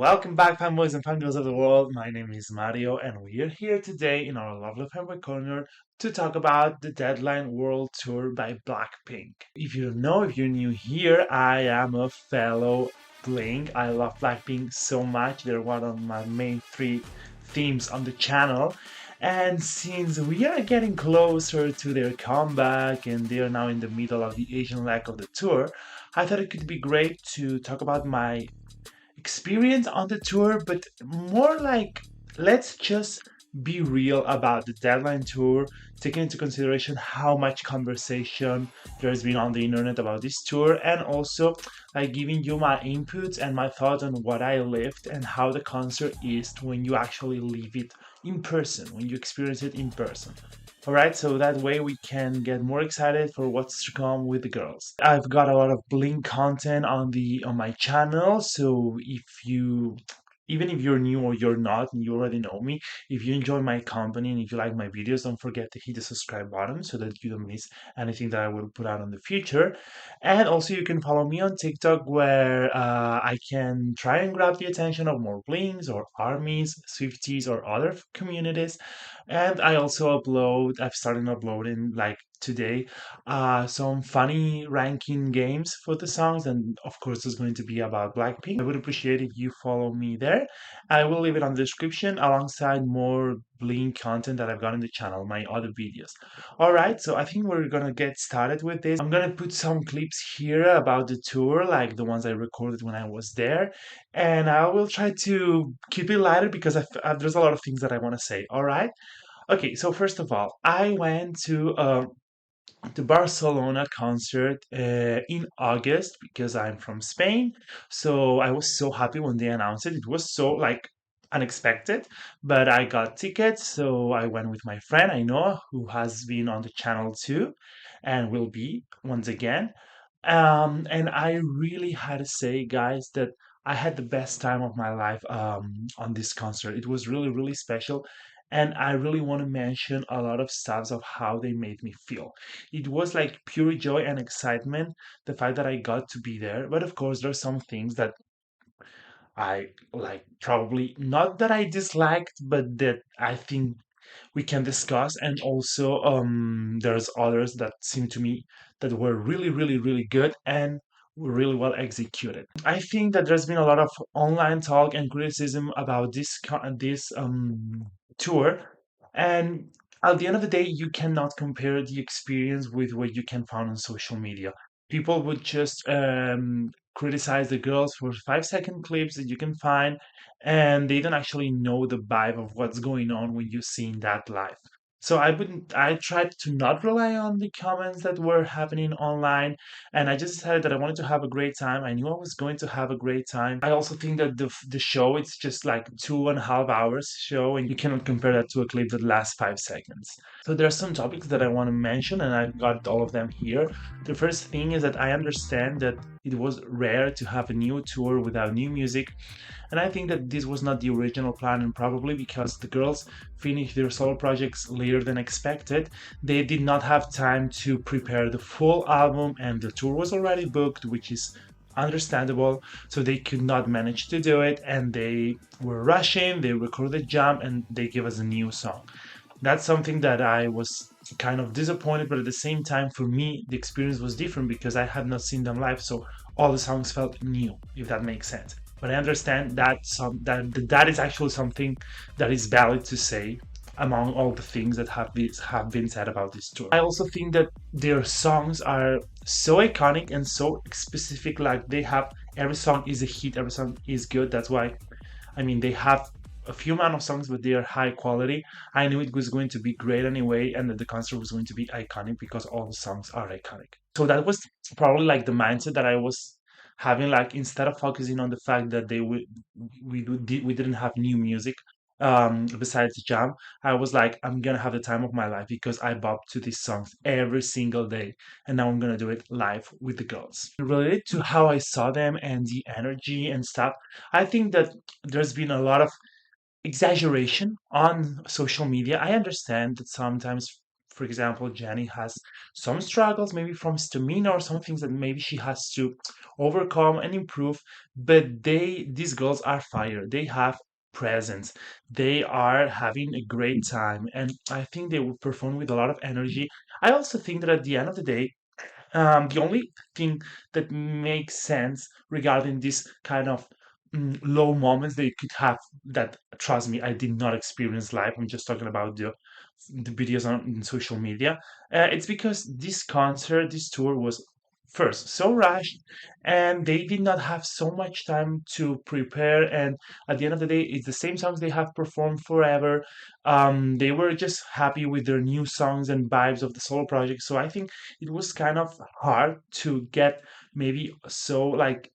Welcome back, fanboys and fangirls of the world. My name is Mario, and we are here today in our lovely fanboy corner to talk about the Deadline World Tour by BLACKPINK. If you don't know, if you're new here, I am a fellow Blink. I love BLACKPINK so much. They're one of my main three themes on the channel. And since we are getting closer to their comeback and they are now in the middle of the Asian leg of the tour, I thought it could be great to talk about my experience on the tour, but more like let's just be real about the deadline tour, taking into consideration how much conversation there's been on the internet about this tour, and also like giving you my inputs and my thoughts on what I lived and how the concert is when you actually live it in person, when you experience it in person. All right, so that way we can get more excited for what's to come with the girls. I've got a lot of Blink content on my channel, so if you even if you're new or you're not and you already know me, if you enjoy my company and if you like my videos, don't forget to hit the subscribe button so that you don't miss anything that I will put out in the future. And also you can follow me on TikTok where I can try and grab the attention of more Blinks or armies, Swifties or other communities. And I've started uploading like today some funny ranking games for the songs, and of course it's going to be about Blackpink. I would appreciate if you follow me there. I will leave it on the description alongside more Blink content that I've got in the channel, my other videos. All right, so I think we're gonna get started with this. I'm gonna put some clips here about the tour, like the ones I recorded when I was there, and I will try to keep it lighter because there's a lot of things that I want to say. All right. Okay, so first of all, I went to the Barcelona concert in August because I'm from Spain. So I was so happy when they announced it. It was so like unexpected, but I got tickets. So I went with my friend I know who has been on the channel too and will be once again. And I really had to say, guys, that I had the best time of my life on this concert. It was really, really special. And I really want to mention a lot of stuff of how they made me feel. It was like pure joy and excitement, the fact that I got to be there. But of course, there's some things that I like, probably not that I disliked, but that I think we can discuss. And also there's others that seem to me that were really, really, really good and were really well executed. I think that there's been a lot of online talk and criticism about this tour, and at the end of the day you cannot compare the experience with what you can find on social media. People would just criticize the girls for 5-second clips that you can find, and they don't actually know the vibe of what's going on when you're seeing that live. So I tried to not rely on the comments that were happening online, and I just decided that I wanted to have a great time. I knew I was going to have a great time. I also think that the show, it's just like 2.5 hours show, and you cannot compare that to a clip that lasts 5 seconds. So there are some topics that I want to mention, and I've got all of them here. The first thing is that I understand that it was rare to have a new tour without new music, and I think that this was not the original plan, and probably because the girls finished their solo projects later than expected, they did not have time to prepare the full album, and the tour was already booked, which is understandable. So they could not manage to do it, and they were rushing. They recorded Jump, and they gave us a new song. That's something that I was kind of disappointed, but at the same time, for me, the experience was different because I had not seen them live, so all the songs felt new, if that makes sense. But I understand that that is actually something that is valid to say among all the things that have been said about this tour. I also think that their songs are so iconic and so specific. Like they have every song is a hit, every song is good. That's why I mean, they have a few amount of songs, but they are high quality. I knew it was going to be great anyway, and that the concert was going to be iconic because all the songs are iconic. So that was probably like the mindset that I was having. Like instead of focusing on the fact that we didn't have new music besides Jam, I was like, I'm gonna have the time of my life because I bop to these songs every single day, and now I'm gonna do it live with the girls. Related to how I saw them and the energy and stuff, I think that there's been a lot of exaggeration on social media. I understand that sometimes for example, Jenny has some struggles, maybe from stamina or some things that maybe she has to overcome and improve. But these girls are fire. They have presence. They are having a great time, and I think they will perform with a lot of energy. I also think that at the end of the day, the only thing that makes sense regarding this kind of low moments that you could have, that trust me, I did not experience live. I'm just talking about the videos on social media. It's because this concert, this tour was first so rushed, and they did not have so much time to prepare. And at the end of the day, it's the same songs they have performed forever. They were just happy with their new songs and vibes of the solo project. So I think it was kind of hard to get maybe so like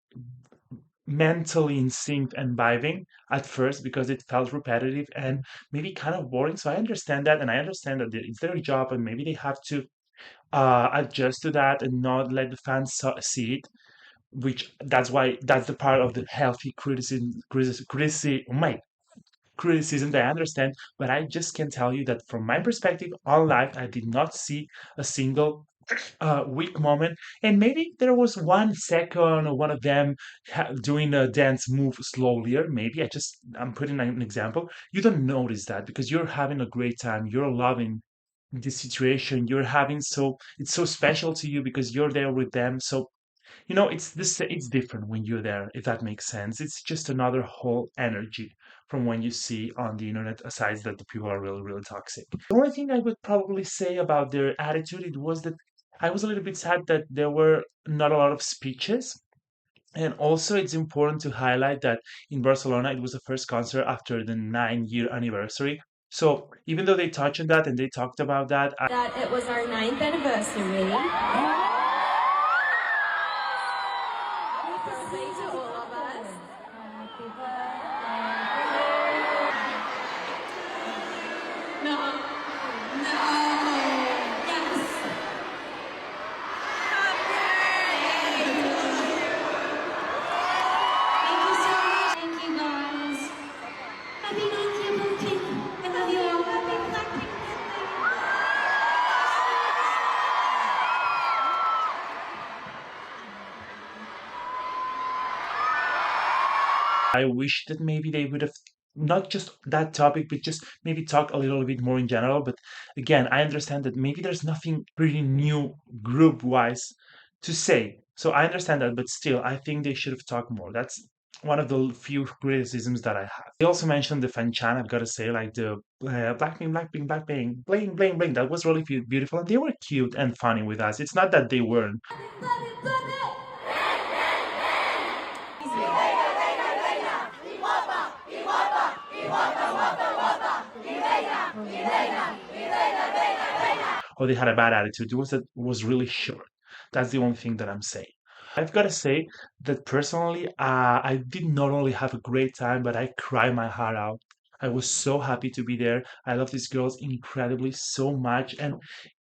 mentally in sync and vibing at first, because it felt repetitive and maybe kind of boring. So I understand that, and I understand that it's their job, and maybe they have to adjust to that and not let the fans see it. Which that's why that's the part of the healthy criticism that I understand. But I just can tell you that from my perspective on life, I did not see a single weak moment. And maybe there was 1 second or one of them doing a dance move slowly. Or maybe I'm putting an example. You don't notice that because you're having a great time. You're loving the situation you're having. So it's so special to you because you're there with them. So it's different when you're there, if that makes sense. It's just another whole energy from when you see on the internet, aside that the people are really, really toxic. The only thing I would probably say about their attitude, it was that I was a little bit sad that there were not a lot of speeches. And also, it's important to highlight that in Barcelona, it was the first concert after the 9-year anniversary. So even though they touched on that and they talked about that, That it was our ninth anniversary. Birthday to all of us. No, no, yes. Thank you so much. Thank you guys. Happy 9th birthday. I love you all. Happy BLACKPINK I wish that maybe they would have not just that topic, but just maybe talk a little bit more in general. But again, I understand that maybe there's nothing pretty new group wise to say. So I understand that, but still, I think they should have talked more. That's one of the few criticisms that I have. They also mentioned the fan chan. I've got to say, like the Blackpink, Blackpink, Blackpink, bling, bling, bling. That was really beautiful, and they were cute and funny with us. It's not that they weren't. Or they had a bad attitude. It was really short. That's the only thing that I'm saying. I've got to say that personally, I did not only have a great time, but I cried my heart out. I was so happy to be there. I love these girls incredibly so much, and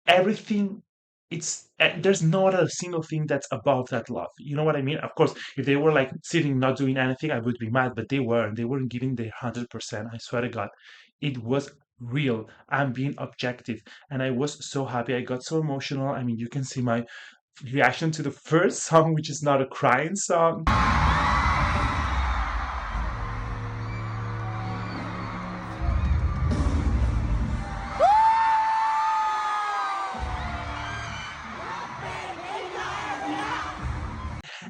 everything. There's not a single thing that's above that love. You know what I mean? Of course, if they were like sitting not doing anything, I would be mad. But they weren't. They weren't giving their 100%. I swear to God, it was real. I'm being objective, and I was so happy. I got so emotional. I mean, you can see my reaction to the first song, which is not a crying song.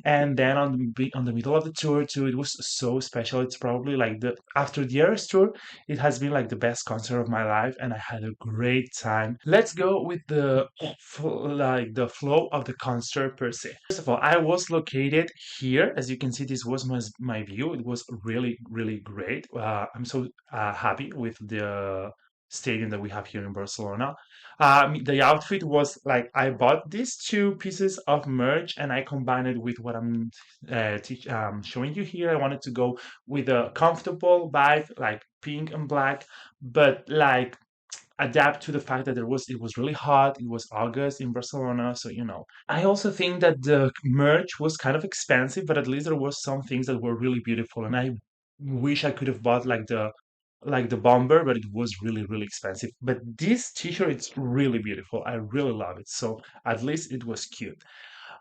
And then on the middle of the tour too, it was so special. It's probably like the after the Eras tour, it has been like the best concert of my life, and I had a great time. Let's go with the flow of the concert per se. First of all, I was located here. As you can see, this was my view. It was really, really great. I'm so happy with the stadium that we have here in Barcelona. The outfit was like I bought these two pieces of merch and I combined it with what I'm showing you here. I wanted to go with a comfortable vibe, like pink and black, but like adapt to the fact that it was really hot. It was August in Barcelona, so I also think that the merch was kind of expensive, but at least there was some things that were really beautiful, and I wish I could have bought like like the bomber, but it was really, really expensive. But this t-shirt, it's really beautiful. I really love it. So at least it was cute.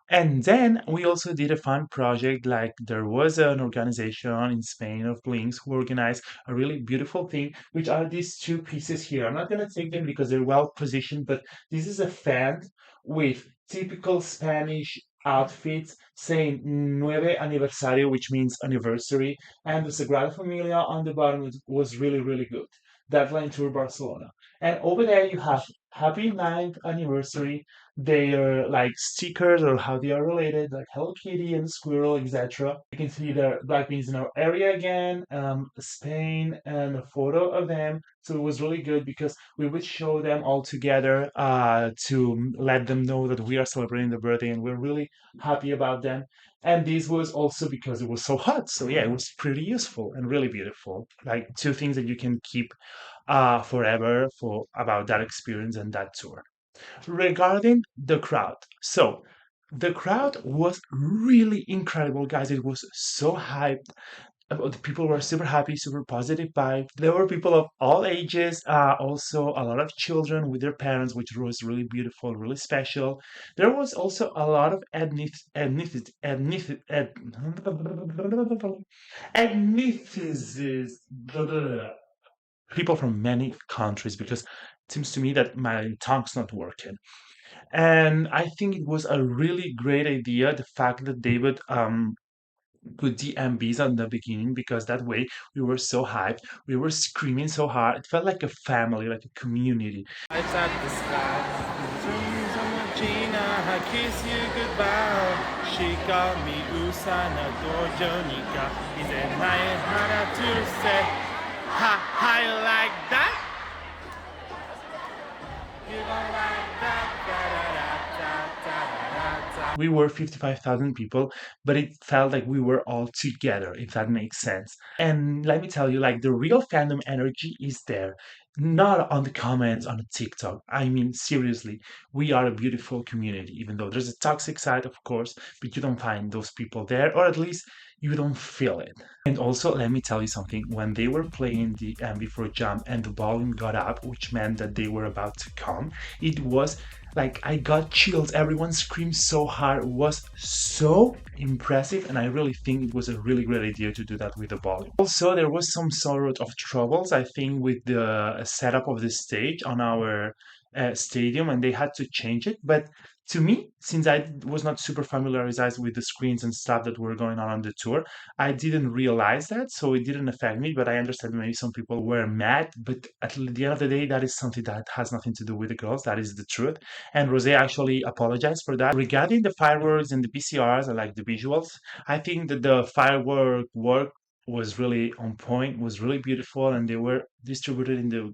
And then we also did a fun project. Like there was an organization in Spain of Blinks who organized a really beautiful thing, which are these two pieces here. I'm not going to take them because they're well positioned, but this is a fan with typical Spanish outfits saying Nueve Aniversario, which means anniversary, and the Sagrada Familia on the bottom was really, really good. Deadline Tour Barcelona. And over there you have Happy Ninth Anniversary, their like stickers or how they are related, like Hello Kitty and Squirrel, etc. You can see the Blackpink in our area again, Spain, and a photo of them. So it was really good because we would show them all together to let them know that we are celebrating the birthday and we're really happy about them. And this was also because it was so hot. So yeah, it was pretty useful and really beautiful. Like two things that you can keep forever for about that experience and that tour. Regarding the crowd, so the crowd was really incredible, guys. It was so hyped. The people were super happy, super positive vibe. There were people of all ages, also a lot of children with their parents, which was really beautiful, really special. There was also a lot of ethnicities, people from many countries, because it seems to me that my tongue's not working. And I think it was a really great idea, the fact that they would put the MBs on the beginning, because that way we were so hyped, we were screaming so hard. It felt like a family, like a community. Lights at the sky. Dreams on the Gina, I kiss you goodbye. She got me Usana Dojo Nika. Is it night hana to say? Ha, how you like that? You gon' like that? Da da da da da da da. We were 55,000 people, but it felt like we were all together, if that makes sense. And let me tell you, like the real fandom energy is there, not on the comments on TikTok. I mean, seriously, we are a beautiful community, even though there's a toxic side, of course, but you don't find those people there, or at least you don't feel it. And also, let me tell you something. When they were playing the MV4 Jump and the volume got up, which meant that they were about to come, it was like I got chills. Everyone screamed so hard. It was so impressive, and I really think it was a really great idea to do that with the volume. Also, there was some sort of troubles, I think, with the setup of the stage on our stadium, and they had to change it. But to me, since I was not super familiarized with the screens and stuff that were going on the tour, I didn't realize that, so it didn't affect me. But I understand maybe some people were mad. But at the end of the day, that is something that has nothing to do with the girls. That is the truth. And Rosé actually apologized for that. Regarding the fireworks and the PCRs, I like the visuals. I think that the firework work was really on point, was really beautiful, and they were distributed in the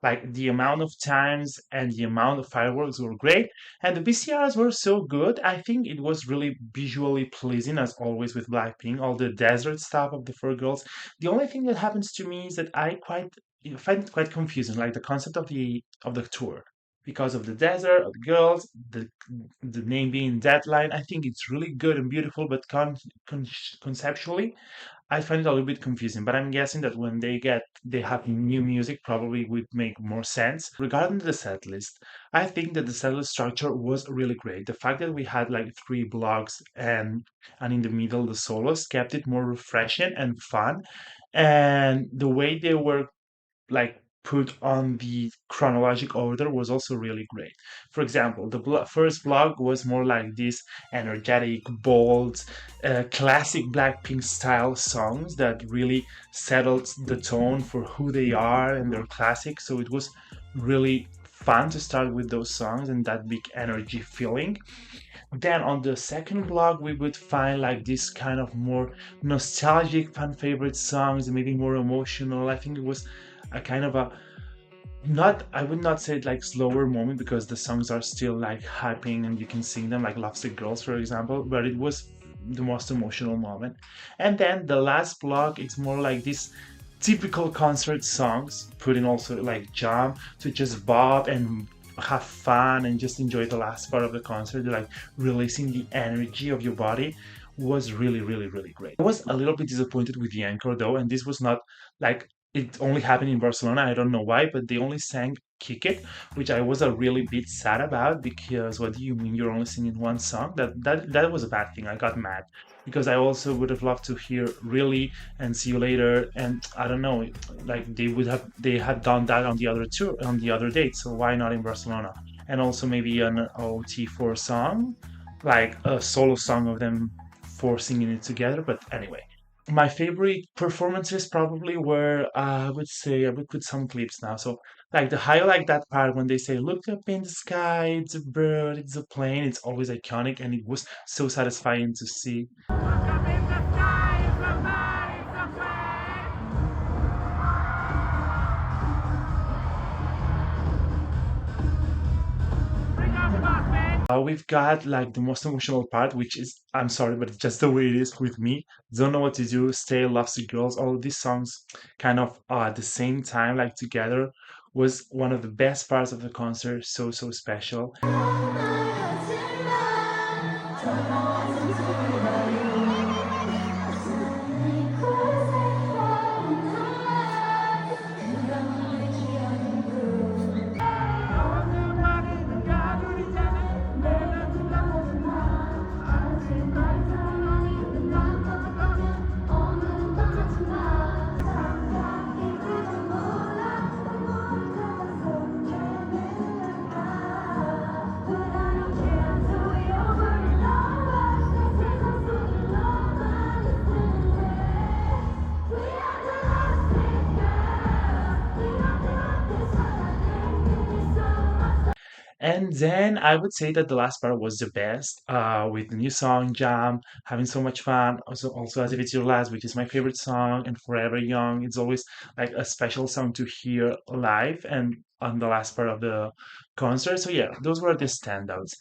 like the amount of times and the amount of fireworks were great, and the VCRs were so good. I think it was really visually pleasing, as always with Blackpink. All the desert stuff of the four girls. The only thing that happens to me is that find it quite confusing, like the concept of the tour. Because of the desert, of the girls, the name being Deadline, I think it's really good and beautiful, but con- conceptually, I find it a little bit confusing, but I'm guessing that when they have new music, probably would make more sense. Regarding the set list, I think that the set list structure was really great. The fact that we had like three blocks and in the middle the solos kept it more refreshing and fun. And the way they were like put on the chronologic order was also really great. For example, the first blog was more like this energetic, bold, classic Blackpink style songs that really settled the tone for who they are and their classics. So it was really fun to start with those songs and that big energy feeling. Then on the second blog, we would find like this kind of more nostalgic fan favorite songs, maybe more emotional. I think it was a kind of a not I would not say it like slower moment because the songs are still like hyping and you can sing them like Lovesick Girls, for example, but it was the most emotional moment. And then the last block, it's more like this typical concert songs, putting also like Jump to just bob and have fun and just enjoy the last part of the concert, like releasing the energy of your body was really, really, really great. I was a little bit disappointed with the anchor though, and this was not like it only happened in Barcelona. I don't know why, but they only sang "Kick It," which I was a really bit sad about because what do you mean you're only singing one song? That was a bad thing. I got mad because I also would have loved to hear "Really" and "See You Later," and I don't know, like they had done that on the other tour on the other date, so why not in Barcelona? And also maybe an OT4 song, like a solo song of them for singing it together. But anyway, my favorite performances probably were I would say I would put some clips now. So like the highlight that part when they say look up in the sky, it's a bird, it's a plane, it's always iconic and it was so satisfying to see. We've got like the most emotional part, which is I'm sorry, but it's just the way it is with me. Don't know what to do. Stay, loves the girls. All of these songs, kind of at the same time, like together, was one of the best parts of the concert. So so special. And then I would say that the last part was the best, with the new song Jam, having so much fun. Also As If It's Your Last, which is my favorite song, and Forever Young. It's always like a special song to hear live and on the last part of the concert. So yeah, those were the standouts.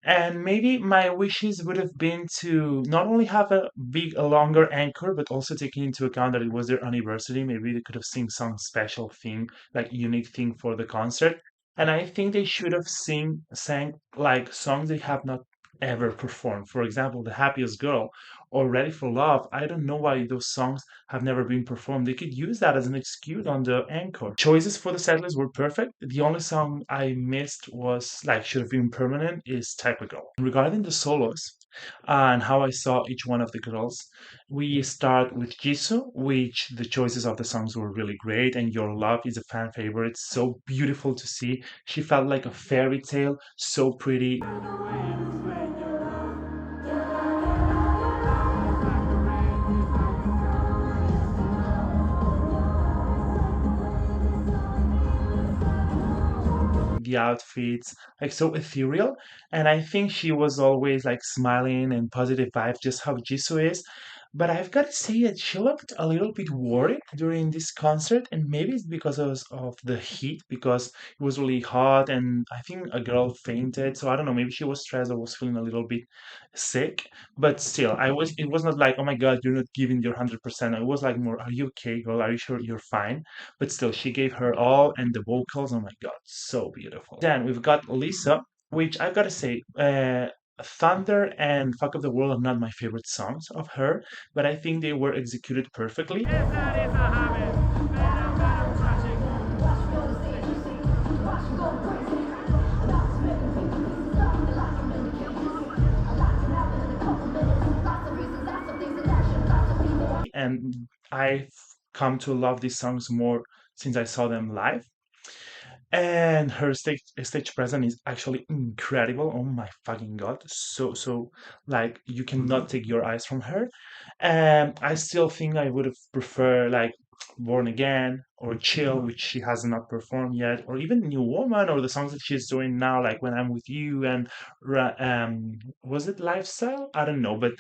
And maybe my wishes would have been to not only have a longer anchor, but also taking into account that it was their anniversary. Maybe they could have sing some special thing, like unique thing for the concert. And I think they should have sang like songs they have not ever performed. For example, The Happiest Girl or Ready for Love. I don't know why those songs have never been performed. They could use that as an excuse on the encore. Choices for the setlist were perfect. The only song I missed was like should have been permanent is Type of Girl. Regarding the solos and how I saw each one of the girls, we start with Jisoo, which the choices of the songs were really great, and Your Love is a fan favorite. So beautiful to see. She felt like a fairy tale, so pretty. The outfits, like so ethereal. And I think she was always like smiling and positive vibes, just how Jisoo is. But I've got to say that she looked a little bit worried during this concert, and maybe it's because of the heat, because it was really hot, and I think a girl fainted. So I don't know, maybe she was stressed or was feeling a little bit sick. But still, it was not like, oh my God, you're not giving your 100%. It was like more, are you okay, girl? Are you sure you're fine? But still, she gave her all, and the vocals, oh my God, so beautiful. Then we've got Lisa, which I've got to say, Thunder and Fuck Up the World are not my favorite songs of her, but I think they were executed perfectly. And I've come to love these songs more since I saw them live. And her stage presence is actually incredible. Oh my fucking god, so so like you cannot take your eyes from her. And I still think I would have preferred like Born Again or Chill, which she has not performed yet, or even New Woman, or the songs that she's doing now, like When I'm With You and was it Lifestyle? I don't know, but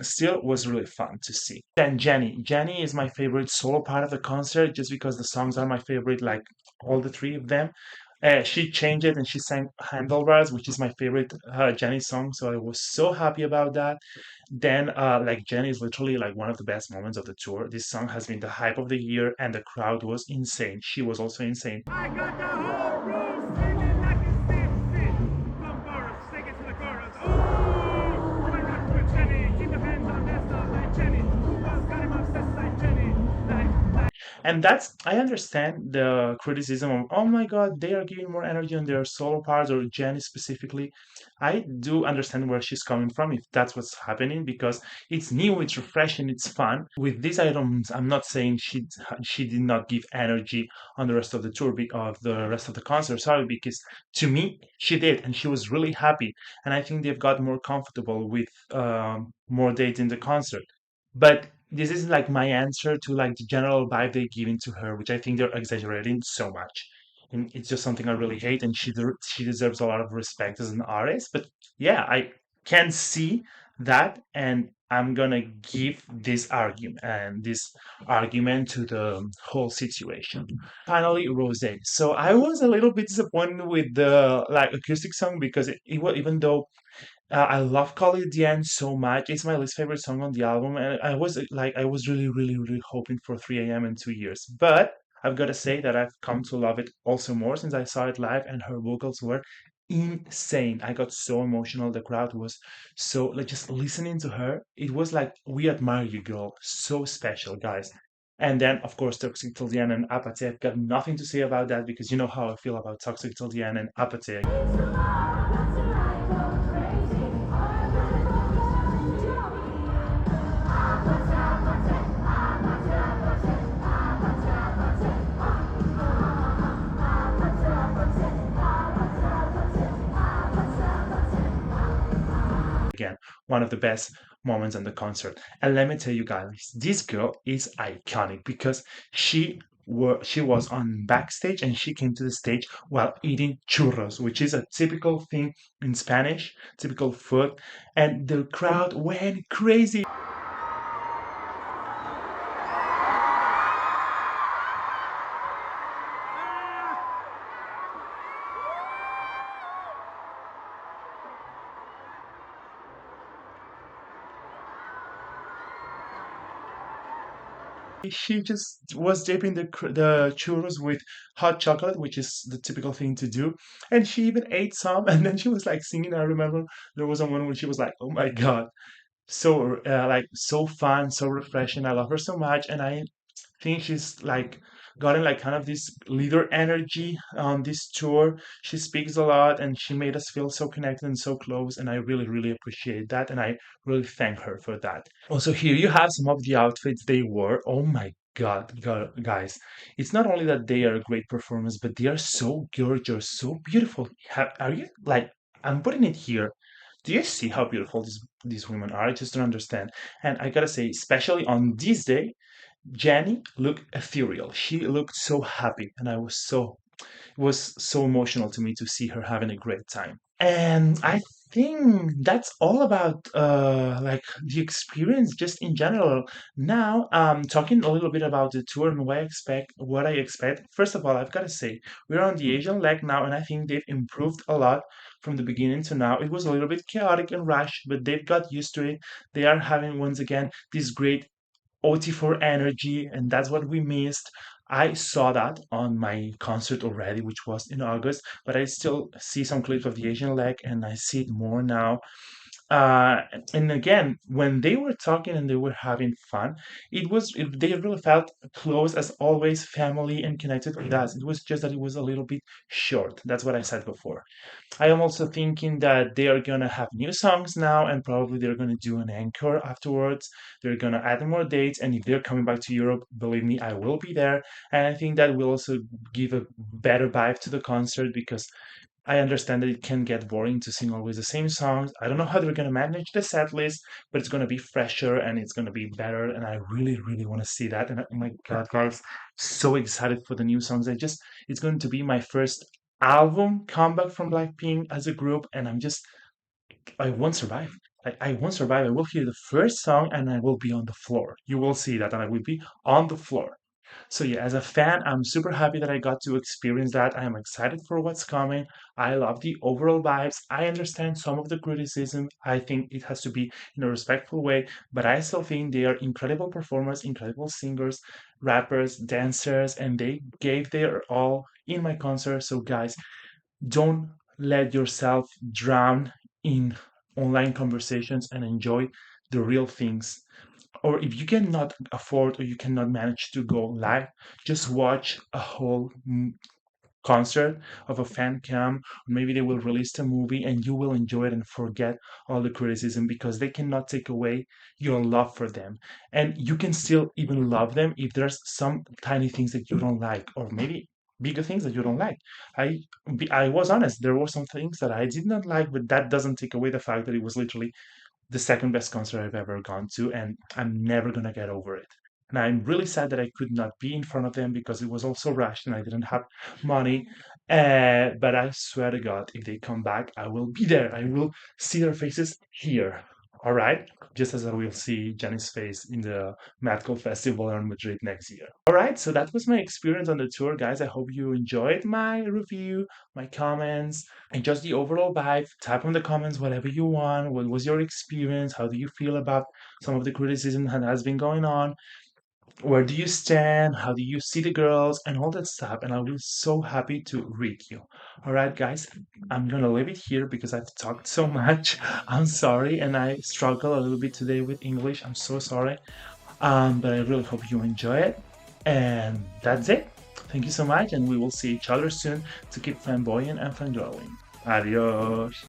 still was really fun to see. Then Jenny. Jenny is my favorite solo part of the concert just because the songs are my favorite, like all the three of them. She changed it and she sang Handlebars, which is my favorite Jenny song. So I was so happy about that. Then, like Jenny is literally like one of the best moments of the tour. This song has been the hype of the year, and the crowd was insane. She was also insane. I got the whole room singing like a sip. Come chorus, sing it to the chorus. Oh, I rock with Jenny. Keep your hands on that stuff like Jenny. Who else got him obsessed like Jenny? And that's, I understand the criticism of, oh my God, they are giving more energy on their solo parts or Jenny specifically. I do understand where she's coming from if that's what's happening because it's new, it's refreshing, it's fun. With these items, I'm not saying she did not give energy on the rest of the tour of the rest of the concert. Sorry, because to me she did, and she was really happy. And I think they've got more comfortable with more dates in the concert. But this is like my answer to like the general vibe they're giving to her, which I think they're exaggerating so much. And it's just something I really hate, and she deserves a lot of respect as an artist. But yeah, I can see that, and I'm gonna give this argument to the whole situation. Finally, Rose. So I was a little bit disappointed with the like acoustic song because it was, even though I love Call It the End so much. It's my least favorite song on the album, and I was really, really, really hoping for 3 a.m. in 2 years. But I've got to say that I've come to love it also more since I saw it live, and her vocals were insane. I got so emotional. The crowd was so like just listening to her. It was like we admire you, girl. So special, guys. And then, of course, Toxic Till the End and Apathy. I've got nothing to say about that because you know how I feel about Toxic Till the End and Apathy. Again, one of the best moments in the concert. And let me tell you guys, this girl is iconic because she was on backstage and she came to the stage while eating churros, which is a typical thing in Spanish, typical food, and the crowd went crazy. She just was dipping the churros with hot chocolate, which is the typical thing to do. And she even ate some, and then she was like singing. I remember there was a one where she was like, "Oh my God, so like so fun, so refreshing. I love her so much." And I think she's like gotten like kind of this leader energy on this tour. She speaks a lot and she made us feel so connected and so close. And I really, really appreciate that. And I really thank her for that. Also, here you have some of the outfits they wore. Oh my God, guys. It's not only that they are a great performance, but they are so gorgeous, so beautiful. Are you like, I'm putting it here. Do you see how beautiful these women are? I just don't understand. And I gotta say, especially on this day, Jenny looked ethereal. She looked so happy, and it was so emotional to me to see her having a great time. And I think that's all about like the experience just in general. Now, talking a little bit about the tour and what I expect. First of all, I've got to say we're on the Asian leg now, and I think they've improved a lot from the beginning to now. It was a little bit chaotic and rushed, but they've got used to it. They are having once again this great OT4 energy, and that's what we missed. I saw that on my concert already, which was in August, but I still see some clips of the Asian leg, and I see it more now. Uh, and again, when they were talking and they were having fun, they really felt close as always, family and connected with us. It was just that it was a little bit short. That's what I said before. I am also thinking that they are gonna have new songs now, and probably they're gonna do an encore afterwards. They're gonna add more dates, and if they're coming back to Europe, believe me, I will be there. And I think that will also give a better vibe to the concert because I understand that it can get boring to sing always the same songs. I don't know how they're gonna manage the set list, but it's gonna be fresher and it's gonna be better. And I really, really want to see that. And oh my God, guys, so excited for the new songs. It's going to be my first album comeback from Blackpink as a group, and I won't survive. I won't survive. I will hear the first song and I will be on the floor. You will see that, and I will be on the floor. So yeah, as a fan, I'm super happy that I got to experience that. I am excited for what's coming. I love the overall vibes. I understand some of the criticism. I think it has to be in a respectful way, but I still think they are incredible performers, incredible singers, rappers, dancers, and they gave their all in my concert. So guys, don't let yourself drown in online conversations and enjoy the real things. Or if you cannot afford or you cannot manage to go live, just watch a whole concert of a fan cam. Maybe they will release a movie and you will enjoy it and forget all the criticism because they cannot take away your love for them. And you can still even love them if there's some tiny things that you don't like, or maybe bigger things that you don't like. I I was honest, there were some things that I did not like, but that doesn't take away the fact that it was literally the second best concert I've ever gone to, and I'm never gonna get over it. And I'm really sad that I could not be in front of them because it was also rushed and I didn't have money. But I swear to God, if they come back, I will be there. I will see their faces here. All right, just as I will see Jenny's face in the Madcal Festival in Madrid next year. All right, so that was my experience on the tour, guys. I hope you enjoyed my review, my comments, and just the overall vibe. Type in the comments whatever you want. What was your experience? How do you feel about some of the criticism that has been going on? Where do you stand? How do you see the girls? And all that stuff. And I'll be so happy to read you. All right, guys, I'm gonna leave it here because I've talked so much. I'm sorry, and I struggle a little bit today with English. I'm so sorry. But I really hope you enjoy it. And that's it. Thank you so much, and we will see each other soon to keep fanboying and fangirling. Adios.